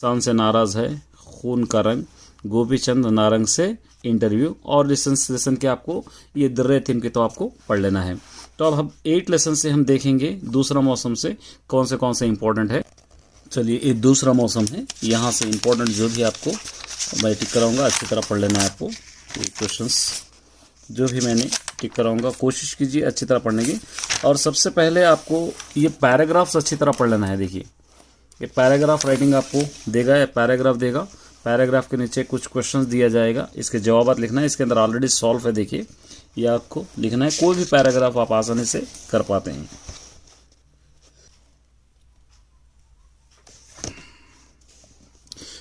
चांद से नाराज है, खून का रंग, गोपीचंद नारंग से इंटरव्यू। और लेसन के आपको ये दर्रे थीम के तो आपको पढ़ लेना है। तो अब हम 8 लेसन से हम देखेंगे दूसरा मौसम से कौन से इंपॉर्टेंट है। चलिए, ये दूसरा मौसम है, यहाँ से इंपॉर्टेंट जो भी आपको मैं टिक कराऊंगा अच्छी तरह पढ़ लेना है आपको। ये क्वेश्चंस जो भी मैंने टिक कराऊंगा कोशिश कीजिए अच्छी तरह पढ़ने की। और सबसे पहले आपको ये पैराग्राफ्स अच्छी तरह पढ़ लेना है। देखिए, ये पैराग्राफ राइटिंग आपको देगा, या पैराग्राफ देगा, पैराग्राफ के नीचे कुछ क्वेश्चंस दिया जाएगा, इसके जवाब लिखना है। इसके अंदर ऑलरेडी सॉल्व है, देखिए ये आपको लिखना है। कोई भी पैराग्राफ आप आसानी से कर पाते हैं।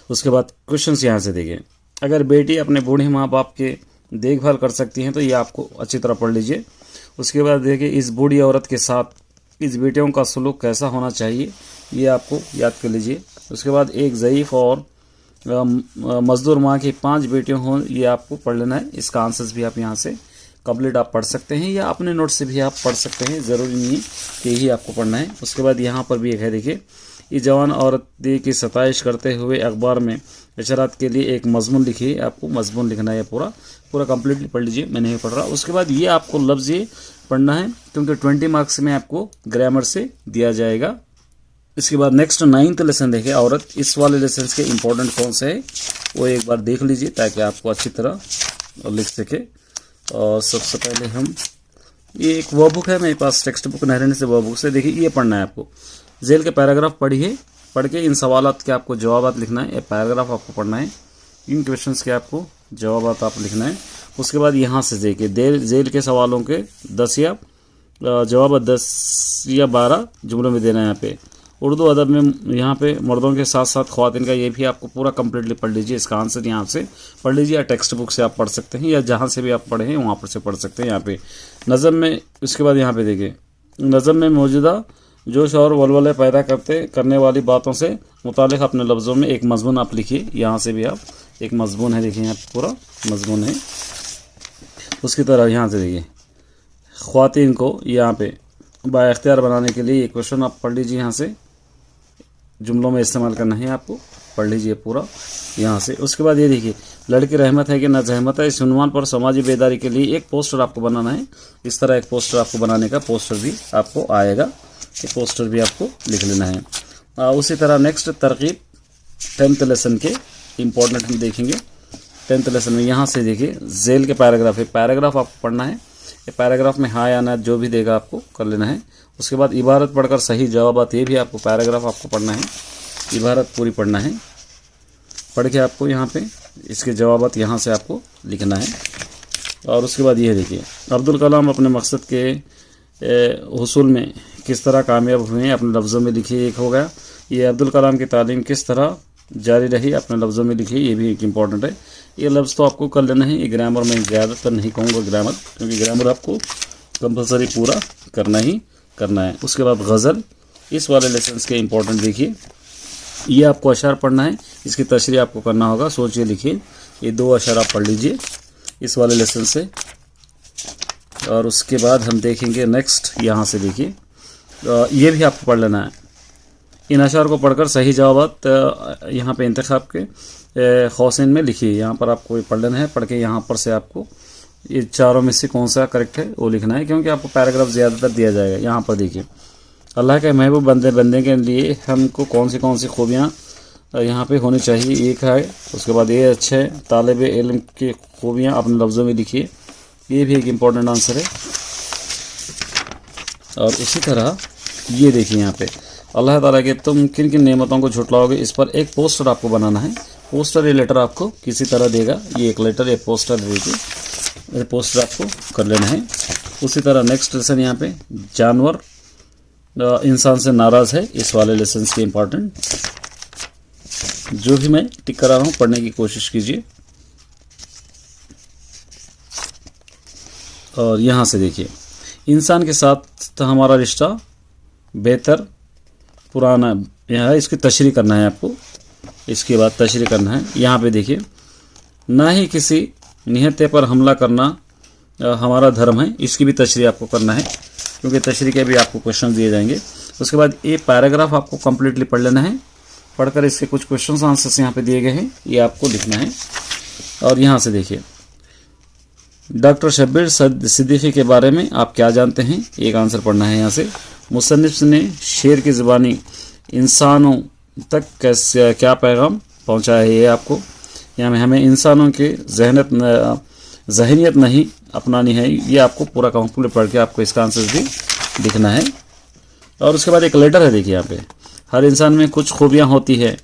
उसके बाद क्वेश्चंस यहाँ से देखिए, अगर बेटी अपने बूढ़े माँ बाप के देखभाल कर सकती हैं तो ये आपको अच्छी तरह पढ़ लीजिए। उसके बाद देखिए, इस बूढ़ी औरत के साथ इस बेटियों का सलूक कैसा होना चाहिए, ये आपको याद कर लीजिए। उसके बाद एक ज़ईफ़ और मजदूर माँ की 5 बेटियां हों, ये आपको पढ़ लेना है। इसका आंसर्स भी आप यहाँ से कंप्लीट आप पढ़ सकते हैं, या अपने नोट से भी आप पढ़ सकते हैं, ज़रूरी नहीं है कि यही आपको पढ़ना है। उसके बाद यहाँ पर भी एक है, देखिए, ये जवान औरत की सताइश करते हुए अखबार में इशारात के लिए एक मजमून लिखिए। आपको मजमून लिखना है, पूरा कंप्लीटली पढ़ लीजिए, मैं नहीं पढ़ रहा। उसके बाद ये आपको लफ्ज़ ये पढ़ना है, क्योंकि 20 मार्क्स में आपको ग्रामर से दिया जाएगा। इसके बाद नेक्स्ट 9th लेसन देखिए, औरत। इस वाले लेसन के इंपॉर्टेंट कौन से है वो एक बार देख लीजिए, ताकि आपको अच्छी तरह लिख सके। और सबसे पहले हम, ये एक वो बुक है मेरे पास, टेक्स्ट बुक नहीं रहने से वो बुक से देखिए ये पढ़ना है आपको। जेल के पैराग्राफ पढ़िए, पढ़ के इन सवालात के आपको जवाब लिखना है। ये पैराग्राफ आपको पढ़ना है, इन क्वेश्चंस के आपको जवाब आप लिखना है। उसके बाद यहाँ से देखिए, जेल के सवालों के 10 या जवाब 10 या 12 जुमलों में देना है। यहाँ पे उर्दू अदब में यहाँ पे मर्दों के साथ साथ ख्वातीन का, ये भी आपको पूरा कंप्लीटली पढ़ लीजिए। इसका आंसर यहाँ से पढ़ लीजिए, या टेक्स्ट बुक से आप पढ़ सकते हैं, या जहाँ से भी आप पढ़े हैं वहाँ पर से पढ़ सकते हैं। यहाँ पे नज़म में, उसके बाद यहाँ पे देखिए, नज़म में मौजूदा जोश और वलवले पैदा करने वाली बातों से मुतालिक अपने लफ्ज़ों में एक मजमून आप लिखिए। यहाँ से भी आप एक मजमून है, देखिए यहाँ पे पूरा मजमून है। उसकी तरह यहाँ से देखिए, ख्वातीन को यहाँ पे बाइख्तियार बनाने के लिए ये क्वेश्चन आप पढ़ लीजिए, यहाँ से जुमलों में इस्तेमाल करना है, आपको पढ़ लीजिए पूरा यहाँ से। उसके बाद ये देखिए, लड़की रहमत है कि न जहमत है, इस उन्वान पर समाजी बेदारी के लिए एक पोस्टर आपको बनाना है। इस तरह एक पोस्टर आपको बनाने का पोस्टर भी आपको आएगा, ये पोस्टर भी आपको लिख लेना है। उसी तरह नेक्स्ट तरकीब 10th लेसन के इम्पोर्टेंट हम देखेंगे। 10th लेसन में यहाँ से देखिए, जेल के पैराग्राफ है, पैराग्राफ आपको पढ़ना है। ये पैराग्राफ में हाँ या ना जो भी देगा आपको कर लेना है। उसके बाद इबारत पढ़कर सही जवाब, ये भी आपको पैराग्राफ आपको पढ़ना है, इबारत पूरी पढ़ना है। पढ़ के आपको यहाँ पे इसके जवाब यहाँ से आपको लिखना है। और उसके बाद ये देखिए, अब्दुल कलाम अपने मकसद के हुसूल में किस तरह कामयाब हुए हैं, अपने लफ्ज़ों में लिखिए। एक हो गया, ये अब्दुल कलाम की तालीम किस तरह जारी रही, अपने लफ्ज़ों में लिखिए, ये भी एक इम्पॉर्टेंट है। ये लफ्ज़ तो आपको कर लेना है। ये ग्रामर में ज़्यादातर नहीं कहूँगा ग्रामर, क्योंकि ग्रामर आपको कंपलसरी पूरा करना है। उसके बाद गज़ल, इस वाले लेसन के इंपॉर्टेंट देखिए, ये आपको अशआर पढ़ना है, इसकी तशरीह आपको करना होगा, सोचिए लिखिए। ये 2 अशआर आप पढ़ लीजिए इस वाले लेसन से। और उसके बाद हम देखेंगे नेक्स्ट, यहाँ से देखिए, ये भी आपको पढ़ लेना है। इन अशआर को पढ़कर सही जवाब यहाँ पे इंतखाब के खौसिन में लिखिए। यहाँ पर आपको पढ़ लेना है। पढ़ के यहाँ पर से आपको ये चारों में से कौन सा करेक्ट है वो लिखना है, क्योंकि आपको पैराग्राफ ज़्यादातर दिया जाएगा। यहाँ पर देखिए, अल्लाह के महबूब बंदे के लिए हमको कौन सी खूबियाँ यहाँ पे होनी चाहिए, एक है। उसके बाद ये अच्छे तालिब इल्म की खूबियाँ अपने लफ्ज़ों में लिखिए, ये भी एक इम्पॉर्टेंट आंसर है। और उसी तरह ये देखिए, यहाँ पे अल्लाह ताला के तुम किन किन नेमतों को झुटलाओगे, इस पर एक पोस्टर आपको बनाना है। पोस्टर ये लेटर आपको किसी तरह देगा, ये एक लेटर एक पोस्टर देखिए, ये पोस्टर आपको कर लेना है। उसी तरह नेक्स्ट लेसन यहाँ पे, जानवर इंसान से नाराज़ है, इस वाले लेसन के इम्पॉर्टेंट जो भी मैं टिक करा रहा हूँ पढ़ने की कोशिश कीजिए। और यहाँ से देखिए, इंसान के साथ हमारा रिश्ता बेहतर पुराना, यहाँ इसकी तशरीह करना है आपको। इसके बाद तशरीह करना है, यहाँ पे देखिए, ना ही किसी निहत्ते पर हमला करना हमारा धर्म है, इसकी भी तशरीह आपको करना है, क्योंकि तशरीह के भी आपको क्वेश्चन दिए जाएंगे। उसके बाद ये पैराग्राफ आपको कम्प्लीटली पढ़ लेना है। पढ़कर इसके कुछ क्वेश्चन आंसर्स यहाँ पे दिए गए हैं, ये आपको लिखना है। और यहाँ से देखिए, डॉक्टर शब्बीर सिद्दीकी के बारे में आप क्या जानते हैं, एक आंसर पढ़ना है यहाँ से। मुसन्निफ ने शेर की ज़ुबानी इंसानों तक कैसे क्या पैगाम पहुँचाया है, ये आपको यहाँ में हमें इंसानों के जहनियत नहीं अपनानी है, ये आपको पूरा कंप्लीट पढ़ के आपको इसका आंसर भी लिखना है। और उसके बाद एक लेटर है, देखिए यहाँ पे, हर इंसान में कुछ खूबियाँ होती है,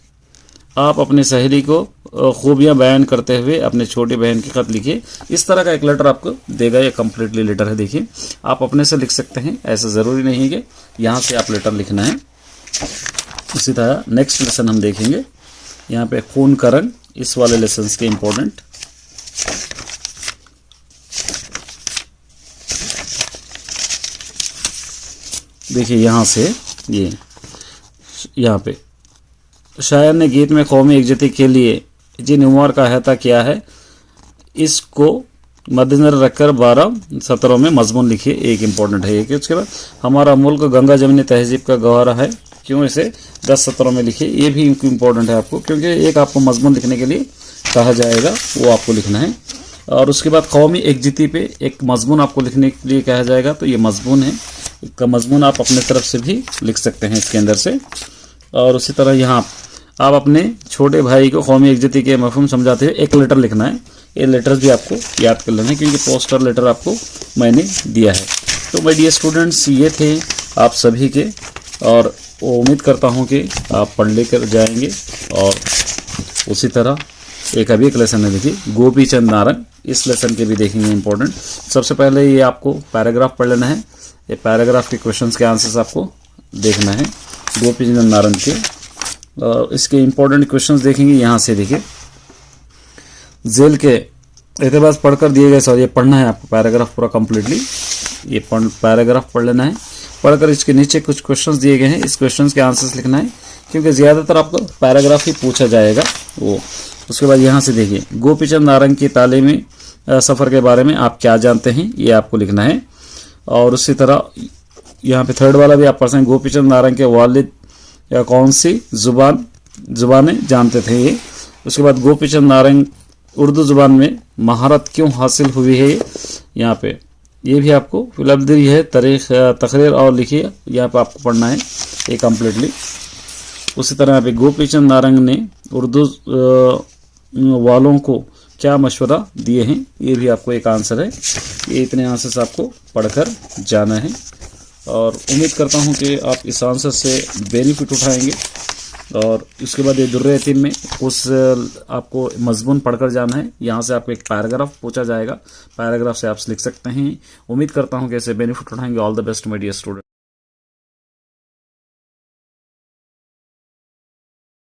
आप अपनी सहेली को खूबियाँ बयान करते हुए अपने छोटी बहन की खत लिखिए। इस तरह का एक लेटर आपको देगा, ये कम्प्लीटली लेटर है। देखिए आप अपने से लिख सकते हैं, ऐसा ज़रूरी नहीं है कि यहाँ से आप लेटर लिखना है। इसी तरह नेक्स्ट लेसन हम देखेंगे, यहाँ पे खून का रंग, इस वाले लेसन के इम्पोर्टेंट। देखिए यहाँ से ये यहाँ पे शायर ने गीत में कौमी एकजुटी के लिए जिन उम्र का अहता किया है, इसको मद्देनजर रखकर 12 सत्रों में मजमून लिखिए, एक इम्पोर्टेंट है ये। उसके बाद हमारा मुल्क गंगा जमनी तहजीब का गवारा है, क्यों इसे 10 सत्रों में लिखिए, ये भी इम्पोर्टेंट है आपको, क्योंकि एक आपको मजमून लिखने के लिए कहा जाएगा, वो आपको लिखना है। और उसके बाद कौमी एकजुटी पे एक मजमून आपको लिखने के लिए कहा जाएगा, तो ये मजमून है, इसका मजमून आप अपने तरफ से भी लिख सकते हैं इसके अंदर से। और उसी तरह यहाँ आप अपने छोटे भाई को कौमी एकजुटी के मफहूम समझाते हुए एक लेटर लिखना है, ये लेटर भी आपको याद कर लेना है, क्योंकि पोस्टर लेटर आपको मैंने दिया है। तो माय डियर स्टूडेंट्स, ये थे आप सभी के, और उम्मीद करता हूँ कि आप पढ़ लेकर जाएंगे। और उसी तरह एक अभी एक लेसन है, देखिए गोपी चंद नारंग, इस लेसन के भी देखेंगे इंपॉर्टेंट। सबसे पहले ये आपको पैराग्राफ पढ़ लेना है, ये पैराग्राफ के क्वेश्चंस के आंसर्स आपको देखना है गोपी चंद नारंग के। और इसके इंपॉर्टेंट क्वेश्चंस देखेंगे यहाँ से। देखिए जेल के एतबार पढ़कर दिए गए, सर ये पढ़ना है आपको पैराग्राफ पूरा कंप्लीटली, ये पैराग्राफ पढ़ लेना है। पढ़कर इसके नीचे कुछ क्वेश्चंस दिए गए हैं, इस क्वेश्चंस के आंसर्स लिखना है, क्योंकि ज़्यादातर आपको पैराग्राफ ही पूछा जाएगा वो। उसके बाद यहाँ से देखिए गोपीचंद नारंग की तालीमी सफ़र के बारे में आप क्या जानते हैं, ये आपको लिखना है। और उसी तरह यहाँ पे थर्ड वाला भी आप पढ़ सकते हैं, गोपीचंद नारंग के वालिद या कौन सी जुबानें जानते थे ये। उसके बाद गोपीचंद नारंग उर्दू ज़ुबान में महारत क्यों हासिल हुई है, यहाँ पे ये भी आपको उपलब्धि है, तकरीर और लिखिए, यहाँ पे आपको पढ़ना है ये कम्प्लीटली। उसी तरह यहाँ पे गोपीचंद नारंग ने उर्दू वालों को क्या मशवरा दिए हैं, ये भी आपको एक आंसर है। ये इतने आंसर्स आपको पढ़कर जाना है, और उम्मीद करता हूँ कि आप इस आंसर से बेनिफिट उठाएंगे। और इसके बाद ये दुर्रे यतीम में उस आपको मजमून पढ़कर जाना है, यहाँ से आपको एक पैराग्राफ पूछा जाएगा, पैराग्राफ से आप लिख सकते हैं। उम्मीद करता हूँ कि ऐसे बेनिफिट उठाएंगे। All the best my dear student.